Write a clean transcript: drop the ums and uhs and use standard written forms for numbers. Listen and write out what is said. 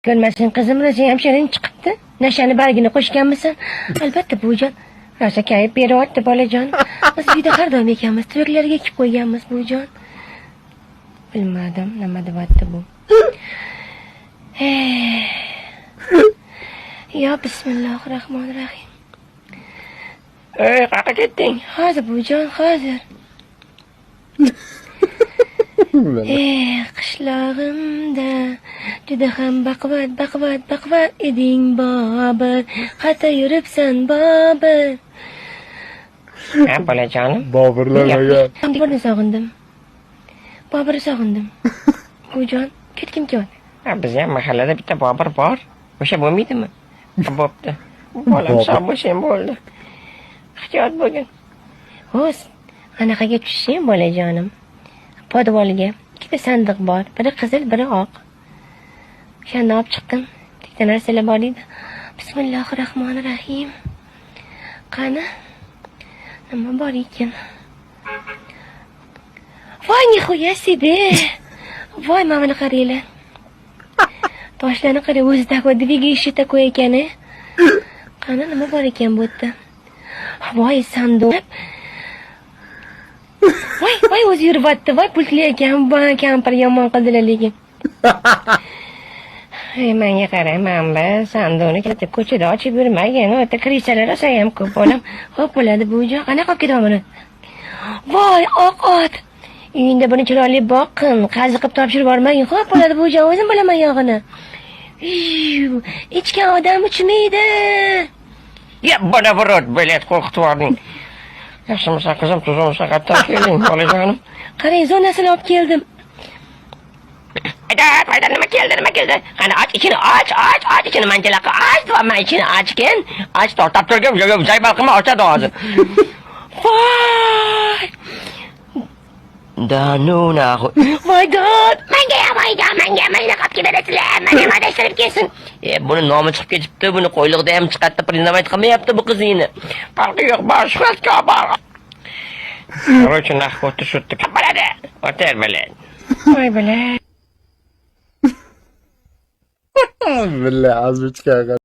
Ko'rmasin qizim, rosa hamsharing chiqibdi. Nashani bargini qo'shganmisan? Albatta buvijon. Rosa kayib beryapti bolajon. Biz uyda har doim ekanmiz, tuyaklarga ekib qo'yganmiz buvijon. Bilmadim, nima deyapti bu. Ya bismillahirrohmanirrohim. Qaqa ketding? Hozir buvijon, hozir. Qishlog'imda juda ham baqvat eding Bobur. Qayta yuribsan Bobur. Ha, bolajonim. Boburlarga. Boburni sog'indim. Boburni sog'indim. Buvijon, ketgim keldi. Ha, bizga mahallada bitta Bobur bor. O'sha bo'lmaydimi? Bo'pti. Bolam sog' bo'lsang bo'ldi. Ehtiyot bo'lgin. Xo'sh, anaqaga tushishing bolajonim. Podvolga ikkita sandiq bor. Biri qizil, biri oq. O'shani olib chiqdim. Ikkita narsalar bor edi. Bismillahirrohmanirrohim. Qani? Nima bor ekan? Voy, nihoya sidi. Voy, mana buni qaranglar. Toshlarni qarang, o'zi такой, двигающий такой ekan. Qani, nima bor ekan bu yerda? Voy, sanduq. Voy, o'zi yuribdi. Voy, pultli ekan. Kampir yomon qildilar lekin. Menga qarayman, biz sanduqni ko'chada ochib yurmagin. U yerda krisalar rosa ham ko'p bolam. Xo'p bo'ladi buvijon. Qanaqa qilib ketaman buni? Voy, oq ot. Uyingda buni chiroyli boqin, qaziqib topshirib yubormagin. Xo'p bo'ladi buvijon, o'zim bilaman yog'ini. Ichgan odam uchmaydi. Ya, bana burot, bilet qo'rqitib yubording. Yaxshimisiz qizim, tuzimsiz qayerdan kelding, bolajonim? Qarang, zonasini olib keldim. Qaydan nima keldi? Qani, och ichini, och ichini, manjalaqa, och, man ichini ochgin. Och, tortab turgin, zaybal qilma, ochadi hozir. Voy! Danuna. Voy, dod! Menga qolib berasizlar. Menga adashtirib kelsin. Buni nomi chiqib ketibdi, buni qo'yliqda ham chiqatdi, priznamayt qilmayapti bu qizingni. Farqi yo'q, boshqa bor. Короче, nahvot shutdi. Bo'ladi. O'tar biladi. Voy biladi. Billahi azbichka.